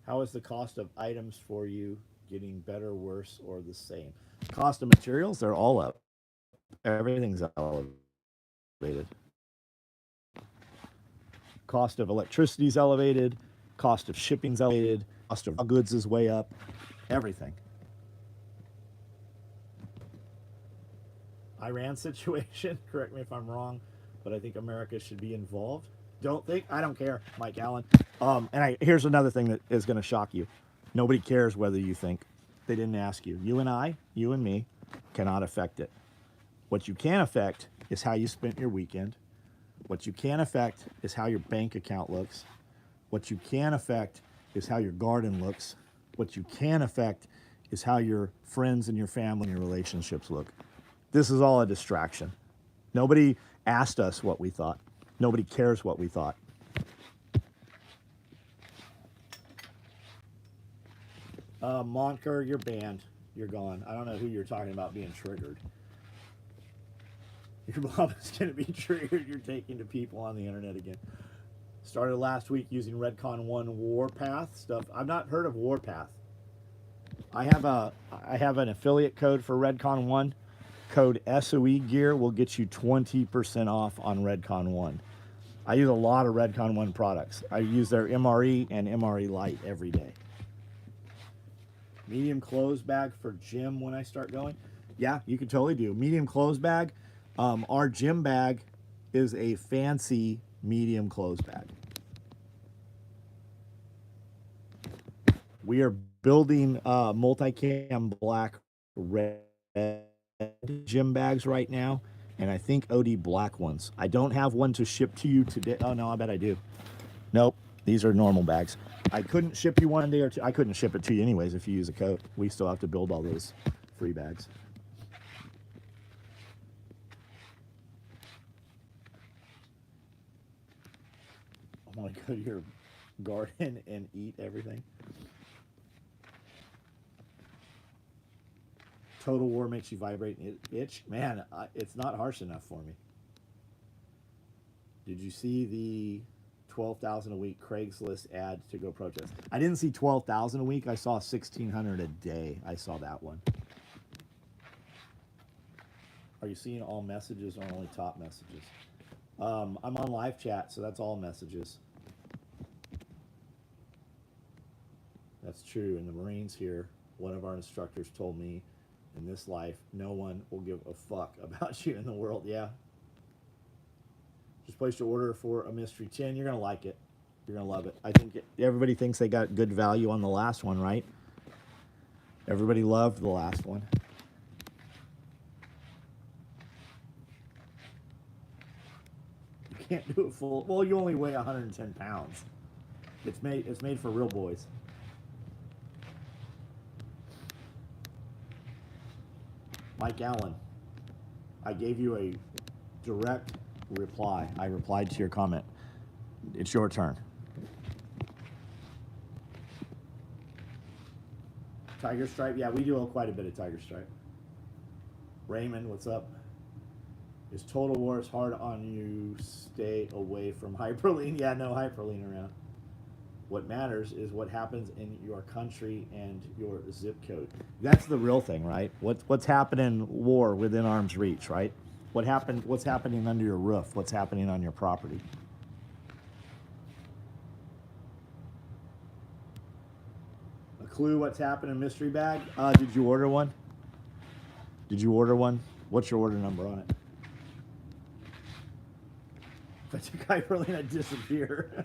How is the cost of items for you getting better, worse, or the same? Cost of materials, they're all up. Everything's elevated. Cost of electricity is elevated. Cost of shipping's elevated. Cost of goods is way up. Everything. Iran situation, correct me if I'm wrong, but I think America should be involved. Don't think? I don't care, Mike Allen. Here's another thing that is going to shock you. Nobody cares whether you think. They didn't ask you. You and I, you and me, cannot affect it. What you can affect is how you spent your weekend. What you can affect is how your bank account looks. What you can affect is how your garden looks. What you can affect is how your friends and your family and your relationships look. This is all a distraction. Nobody asked us what we thought. Nobody cares what we thought. Monker, you're banned. You're gone. I don't know who you're talking about being triggered. Your mom is going to be triggered. You're taking to people on the internet again. Started last week using Redcon 1 Warpath stuff. I've not heard of Warpath. I have an affiliate code for Redcon 1. Code SOE gear will get you 20% off on Redcon 1. I use a lot of Redcon 1 products. I use their MRE and MRE Lite every day. Medium clothes bag for gym when I start going. Yeah, you could totally do. Medium clothes bag. Our gym bag is a fancy medium clothes bag. We are building multicam black red gym bags right now, and I think OD black ones. I don't have one to ship to you today. Oh no, I bet I do. Nope, these are normal bags. I couldn't ship you one day or two. I couldn't ship it to you anyways if you use a code. We still have to build all those free bags. I want to go to your garden and eat everything. Total War makes you vibrate and itch. Man, it's not harsh enough for me. Did you see the 12,000 a week Craigslist ad to go protest? I didn't see 12,000 a week. I saw 1,600 a day. I saw that one. Are you seeing all messages or only top messages? I'm on live chat, so that's all messages. That's true. And the Marines here one of our instructors told me, in this life, no one will give a fuck about you in the world. Yeah. Just placed your order for a mystery tin. You're going to like it. You're going to love it. I think everybody thinks they got good value on the last one, right? Everybody loved the last one. You can't do it full. Well, you only weigh 110 pounds. It's made for real boys. Mike Allen, I gave you a direct reply. I replied to your comment. It's your turn. Tiger Stripe, yeah, we do quite a bit of Tiger Stripe. Raymond, what's up? Is Total Wars hard on you? Stay away from Hyperlean. Yeah, no Hyperlean around. What matters is what happens in your country and your zip code. That's the real thing, right? What's happening war within arm's reach, right? What's happening under your roof? What's happening on your property? A clue what's happening, mystery bag? Did you order one? Did you order one? What's your order number on it? If I took Hyperlean, I'd disappear.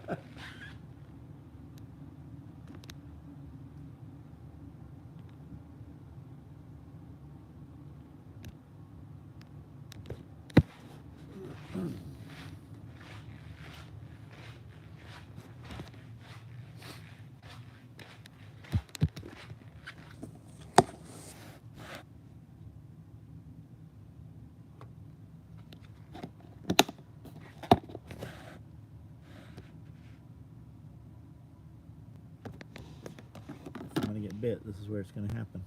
I'm going to get bit. This is where it's going to happen.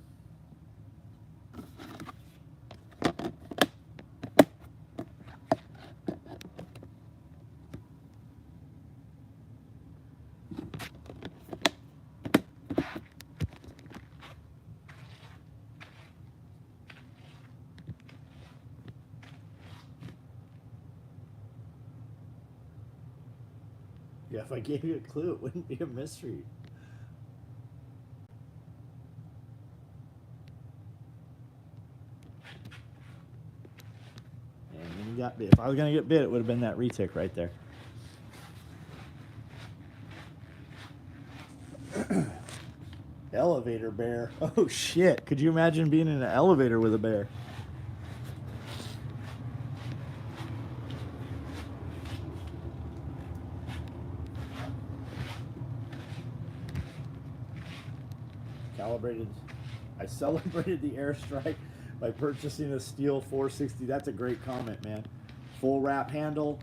Yeah, if I gave you a clue, it wouldn't be a mystery. And when you got bit, if I was going to get bit, it would have been that retic right there. Elevator bear. Oh shit! Could you imagine being in an elevator with a bear? Calibrated. I celebrated the airstrike by purchasing a steel 460. That's a great comment, man. Full wrap handle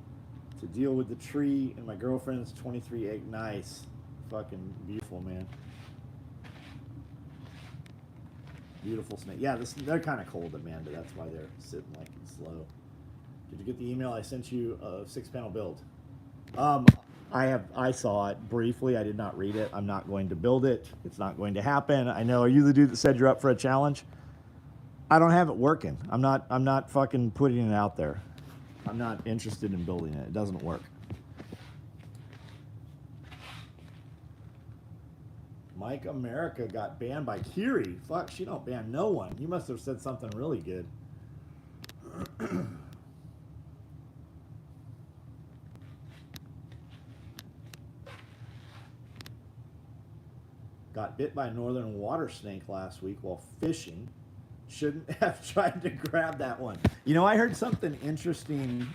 to deal with the tree, and my girlfriend's 23 egg. Nice. Fucking beautiful, man. Beautiful snake. Yeah, they're kind of cold, Amanda. That's why they're sitting like slow. Did you get the email I sent you of 6-panel build? I saw it briefly. I did not read it. I'm not going to build it. It's not going to happen. I know. Are you the dude that said you're up for a challenge? I don't have it working. I'm not fucking putting it out there. I'm not interested in building it. It doesn't work. Mike America got banned by Kiri. Fuck, she don't ban no one. You must have said something really good. Got bit by a northern water snake last week while fishing. Shouldn't have tried to grab that one. You know, I heard something interesting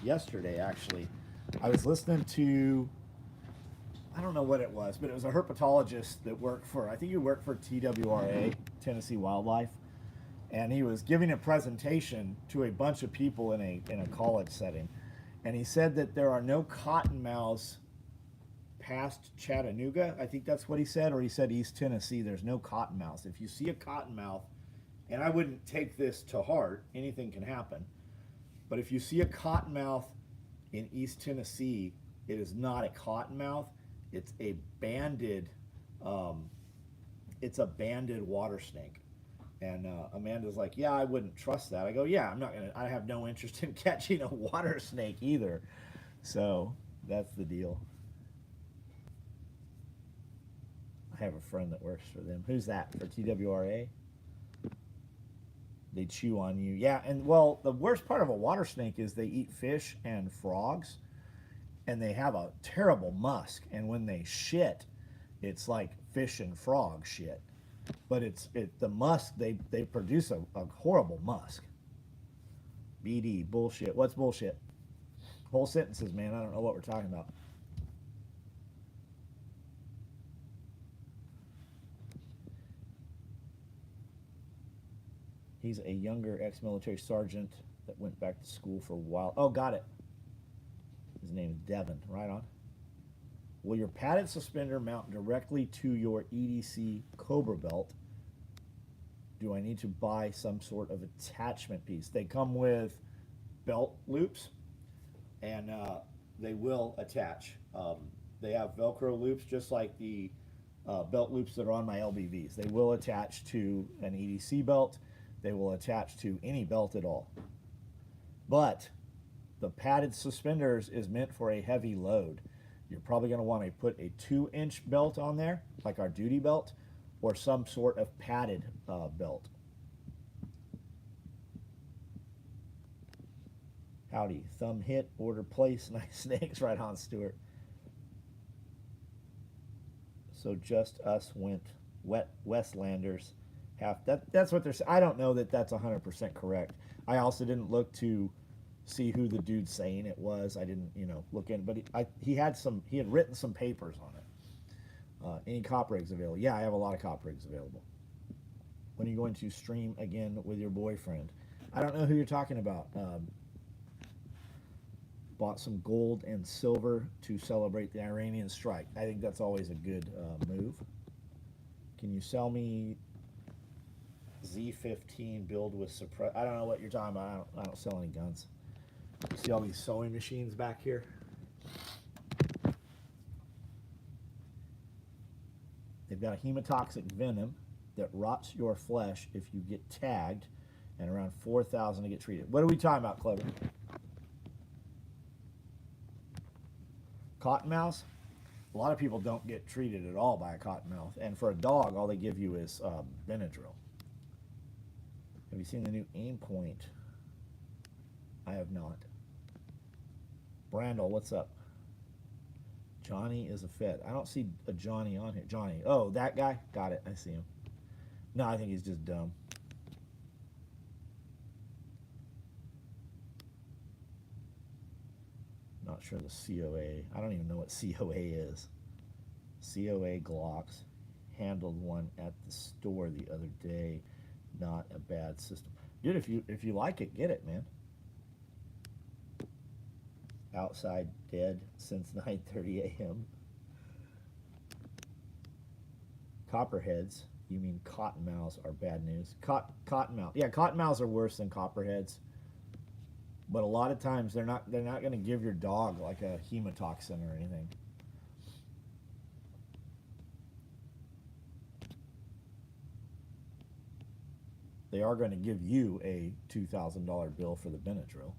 yesterday, actually. I was listening to, I don't know what it was, but it was a herpetologist that worked for, I think he worked for TWRA, Tennessee Wildlife, and he was giving a presentation to a bunch of people in a college setting. And he said that there are no cottonmouths past Chattanooga. I think that's what he said, or he said East Tennessee. There's no cottonmouths. If you see a cottonmouth, and I wouldn't take this to heart, anything can happen, but if you see a cottonmouth in East Tennessee, it is not a cottonmouth. It's a banded water snake. And Amanda's like, yeah, I wouldn't trust that. I go, yeah, I have no interest in catching a water snake either. So that's the deal. I I have a friend that works for them. Who's that? For TWRA? They chew on you. Yeah, and well, the worst part of a water snake is they eat fish and frogs, and they have a terrible musk. And when they shit, it's like fish and frog shit. But the musk, they produce a horrible musk. BD, bullshit. What's bullshit? Whole sentences, man. I don't know what we're talking about. He's a younger ex-military sergeant that went back to school for a while. Oh, got it. His name is Devin. Right on. Will your padded suspender mount directly to your EDC Cobra belt? Do I need to buy some sort of attachment piece? They come with belt loops, and they will attach. They have Velcro loops, just like the belt loops that are on my LBVs. They will attach to an EDC belt. They will attach to any belt at all. But the padded suspenders is meant for a heavy load. You're probably going to want to put a 2-inch belt on there, like our duty belt, or some sort of padded belt. Howdy, thumb hit, order place, nice snakes, right on, Stuart. So just us went Westlanders. That's what they're saying. I don't know that that's 100% correct. I also didn't look to see who the dude's saying it was. I didn't, look in, but he had written some papers on it. Any cop rigs available? Yeah, I have a lot of cop rigs available. When are you going to stream again with your boyfriend? I don't know who you're talking about. Bought some gold and silver to celebrate the Iranian strike. I think that's always a good move. Can you sell me Z15 build with suppress? I don't know what you're talking about. I don't sell any guns. You see all these sewing machines back here? They've got a hemotoxic venom that rots your flesh if you get tagged, and around 4,000 to get treated. What are we talking about, Clever? Cottonmouths? A lot of people don't get treated at all by a cottonmouth, and for a dog, all they give you is Benadryl. Have you seen the new aim point? I have not. Brandel, what's up? Johnny is a Fed. I don't see a Johnny on here. Johnny. Oh, that guy? Got it. I see him. No, I think he's just dumb. Not sure the COA. I don't even know what COA is. COA Glocks. Handled one at the store the other day. Not a bad system. Dude, if you like it, get it, man. Outside dead since 9:30 a.m. Copperheads, you mean cottonmouths, are bad news. Cottonmouth, yeah, cottonmouths are worse than copperheads. But a lot of times they're not going to give your dog like a hemotoxin or anything. They are going to give you a $2,000 bill for the Benadryl.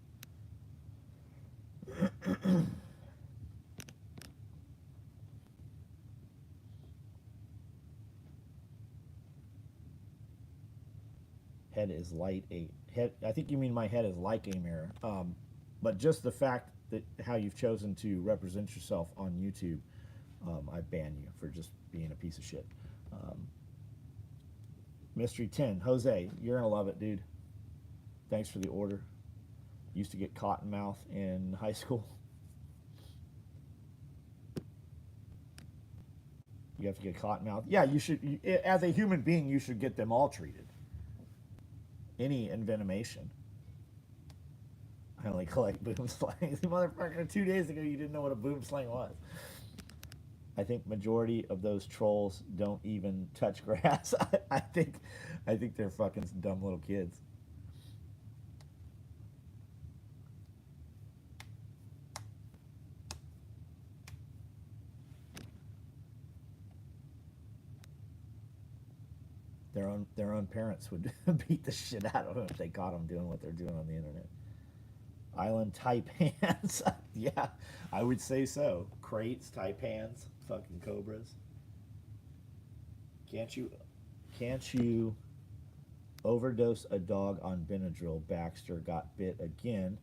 Head is light head. I think you mean my head is like a mirror. But just the fact that how you've chosen to represent yourself on YouTube, I ban you for just being a piece of shit. Mystery 10, Jose, you're gonna love it, dude. Thanks for the order. Used to get cottonmouth in high school. You have to get cottonmouth. Yeah, you should. As a human being, you should get them all treated. Any envenomation. I only collect boom slangs. Motherfucker, 2 days ago you didn't know what a boom slang was. I think majority of those trolls don't even touch grass. I think they're fucking dumb little kids. Their own parents would beat the shit out of them if they caught them doing what they're doing on the internet. Island taipans. Yeah, I would say so. Crates, taipans, fucking cobras. Can't you overdose a dog on Benadryl? Baxter got bit again.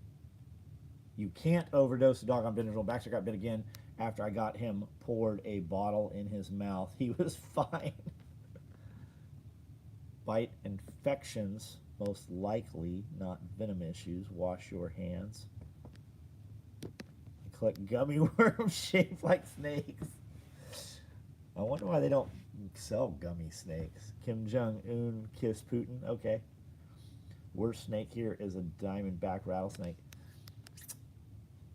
You can't overdose a dog on Benadryl. Baxter got bit again after I got him poured a bottle in his mouth. He was fine. Bite infections, most likely, not venom issues. Wash your hands. Collect gummy worms shaped like snakes. I wonder why they don't sell gummy snakes. Kim Jong-un kiss Putin. Okay. Worst snake here is a diamondback rattlesnake.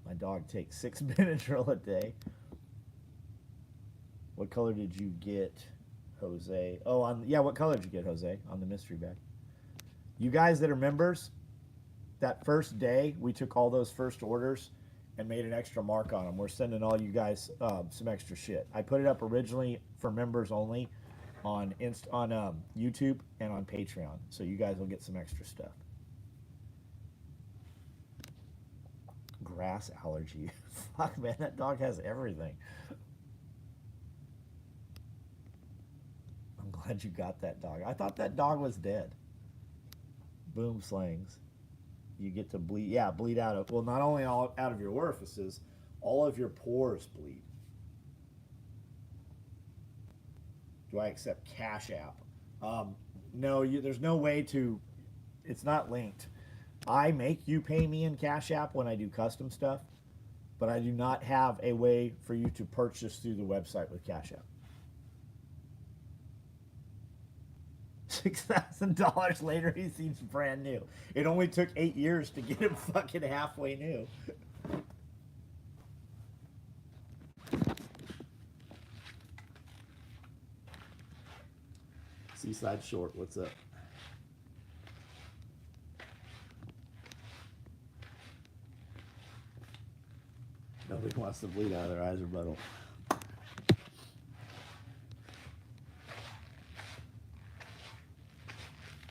My dog takes 6 Benadryl a day. What color did you get, Jose? Oh, what color did you get, Jose, on the mystery bag? You guys that are members, that first day, we took all those first orders and made an extra mark on them. We're sending all you guys some extra shit. I put it up originally for members only on YouTube and on Patreon, so you guys will get some extra stuff. Grass allergy. Fuck, man, that dog has everything. I'm glad you got that dog. I thought that dog was dead. Boom slings. You get to bleed. Yeah, bleed out of, well, not only out of your orifices, all of your pores bleed. Do I accept Cash App? No, there's no way to, it's not linked. I make you pay me in Cash App when I do custom stuff, but I do not have a way for you to purchase through the website with Cash App. $6,000 later, he seems brand new. It only took 8 years to get him fucking halfway new. Seaside Short, what's up? Nobody wants to bleed out of their eyes or butthole.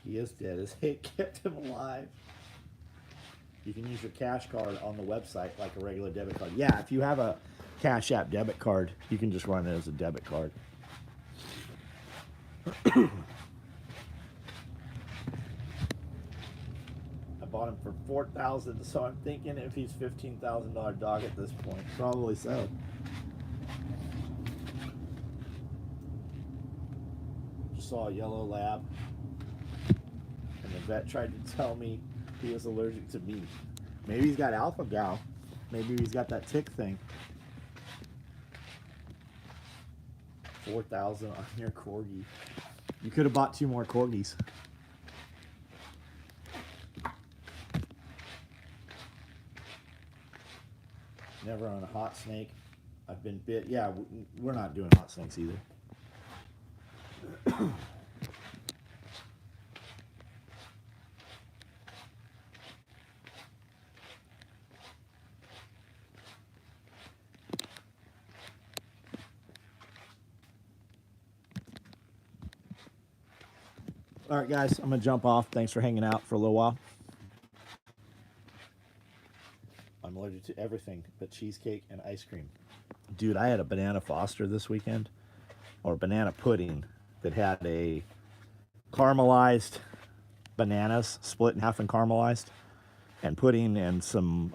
He is dead. His hate kept him alive. You can use your cash card on the website like a regular debit card. Yeah, if you have a Cash App debit card, you can just run it as a debit card. I bought him for $4,000, so I'm thinking if he's $15,000 dog at this point, probably so. Just saw a yellow lab. The vet tried to tell me he was allergic to meat. Maybe he's got alpha gal. Maybe he's got that tick thing. 4,000 on your corgi. You could have bought 2 more corgis. Never on a hot snake. I've been bit. Yeah, we're not doing hot snakes either. All right, guys, I'm going to jump off. Thanks for hanging out for a little while. I'm allergic to everything but cheesecake and ice cream. Dude, I had a banana Foster this weekend, or banana pudding, that had a caramelized bananas split in half and caramelized, and pudding and some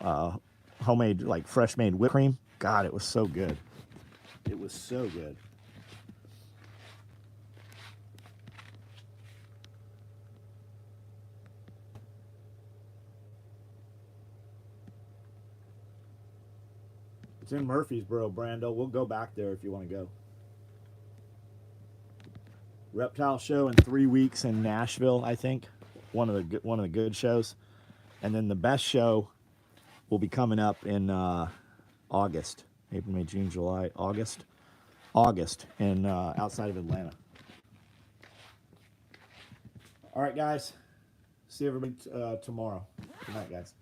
homemade, like fresh made whipped cream. God, it was so good. It was so good. It's in Murfreesboro, Brando. We'll go back there if you want to go. Reptile show in 3 weeks in Nashville, I think. One of the good shows, and then the best show will be coming up in August, April, May, June, July, August, in outside of Atlanta. All right, guys. See everybody tomorrow. Good night, guys.